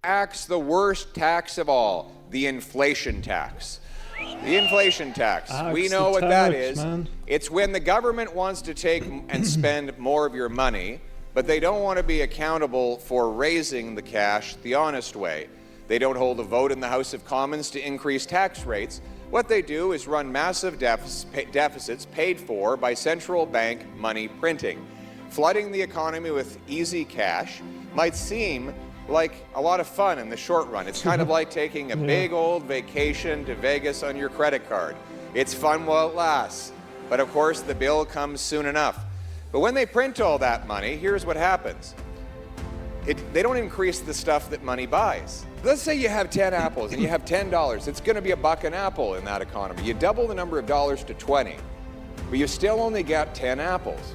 Tax, the worst tax of all, the inflation tax. The inflation tax. We know what that is. Man. It's when the government wants to take and spend more of your money, but they don't want to be accountable for raising the cash the honest way. They don't hold a vote in the House of Commons to increase tax rates. What they do is run massive deficits paid for by central bank money printing. Flooding the economy with easy cash might seem like a lot of fun in the short run. It's kind of like taking a big old vacation to Vegas on your credit card. It's fun while it lasts, but of course the bill comes soon enough. But when they print all that money, here's what happens. They don't increase the stuff that money buys. Let's say you have 10 apples and you have $10. It's going to be $1 an apple in that economy. You double the number of dollars to 20, but you still only got 10 apples.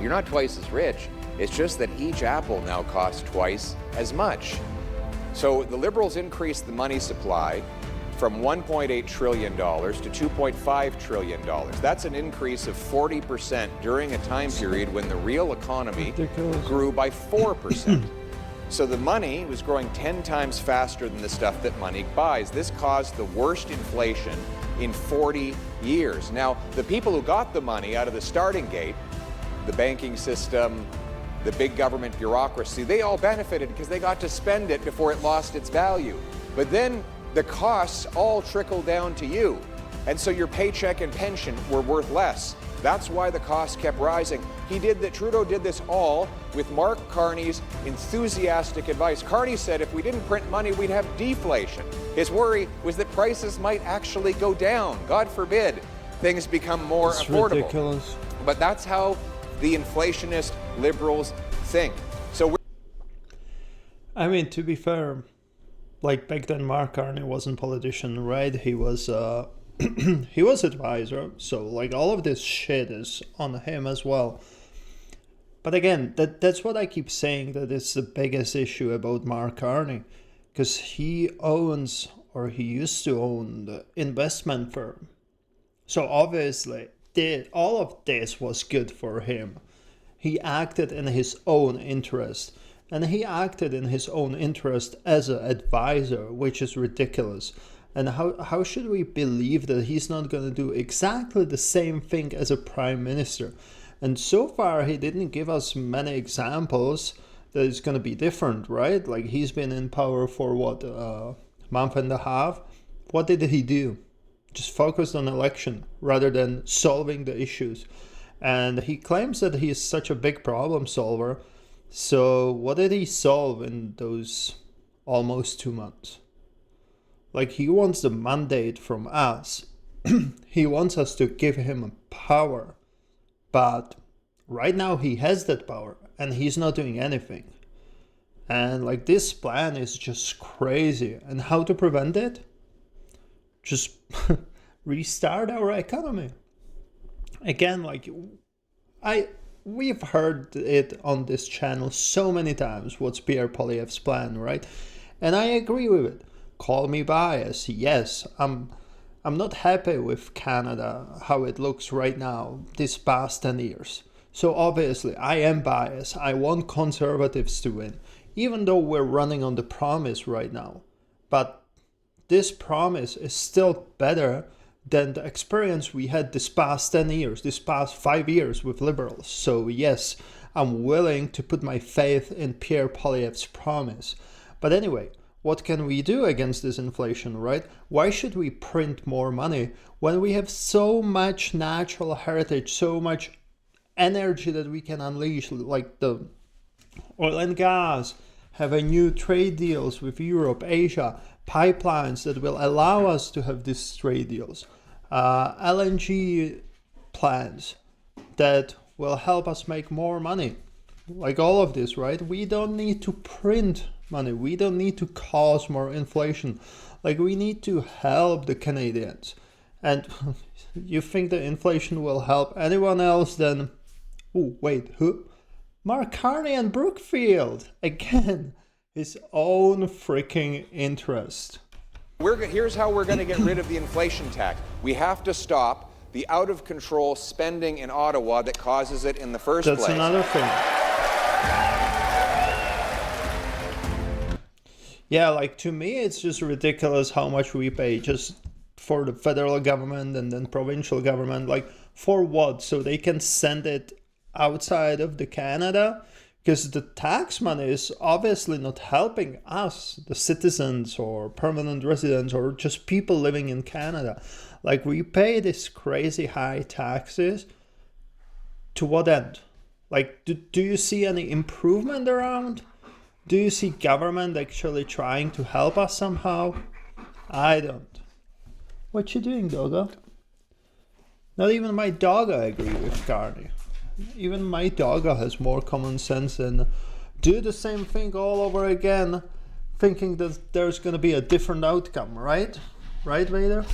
You're not twice as rich. It's just that each apple now costs twice as much. So the Liberals increased the money supply from $1.8 trillion to $2.5 trillion. That's an increase of 40% during a time period when the real economy grew by 4%. So the money was growing 10 times faster than the stuff that money buys. This caused the worst inflation in 40 years. Now, the people who got the money out of the starting gate, the banking system, the big government bureaucracy, they all benefited because they got to spend it before it lost its value. But then the costs all trickled down to you. And so your paycheck and pension were worth less. That's why the costs kept rising. Trudeau did this all with Mark Carney's enthusiastic advice. Carney said if we didn't print money, we'd have deflation. His worry was that prices might actually go down. God forbid things become more affordable. Ridiculous. But that's how the inflationist Liberals think. So I mean, to be fair, like back then Mark Carney wasn't politician, right? He was he was advisor, so like all of this shit is on him as well. But again, that's what I keep saying, that it's the biggest issue about Mark Carney, because he owns, or he used to own, the investment firm. So obviously all of this was good for him. He acted in his own interest, and he acted in his own interest as an advisor, which is ridiculous. And how should we believe that he's not going to do exactly the same thing as a prime minister? And so far, he didn't give us many examples that it's going to be different, right? Like, he's been in power for what, month and a half? What did he do? Just focused on election rather than solving the issues. And he claims that he is such a big problem solver. So what did he solve in those almost 2 months? Like, he wants the mandate from us. He wants us to give him power. But right now he has that power and he's not doing anything. And like, this plan is just crazy. And how to prevent it? Just restart our economy. Again, like, we've heard it on this channel so many times, what's Pierre Poilievre's plan, right? And I agree with it. Call me biased. Yes, I'm not happy with Canada, how it looks right now, this past 10 years. So obviously, I am biased. I want Conservatives to win, even though we're running on the promise right now. But this promise is still better than the experience we had this past 10 years, this past 5 years with Liberals. So yes, I'm willing to put my faith in Pierre Poilievre's promise. But anyway, what can we do against this inflation, right? Why should we print more money when we have so much natural heritage, so much energy that we can unleash, like the oil and gas, having new trade deals with Europe, Asia, pipelines that will allow us to have these trade deals, LNG plants that will help us make more money. Like all of this, right? We don't need to print money. We don't need to cause more inflation. Like, we need to help the Canadians. And you think the inflation will help anyone else then? Oh, wait, who? Mark Carney and Brookfield. Again, his own freaking interest. Here's how we're going to get rid of the inflation tax. We have to stop the out-of-control spending in Ottawa that causes it in the first place. That's another thing. Yeah, like to me, it's just ridiculous how much we pay just for the federal government and then provincial government. Like for what? So they can send it outside of the Canada? Because the tax money is obviously not helping us, the citizens or permanent residents or just people living in Canada. Like we pay these crazy high taxes. To what end? Like, do you see any improvement around? Do you see government actually trying to help us somehow? I don't. What you doing, doggo? Not even my doggo agree with Carney. Even my doggo has more common sense than do the same thing all over again, thinking that there's gonna be a different outcome, right? Right, Vader?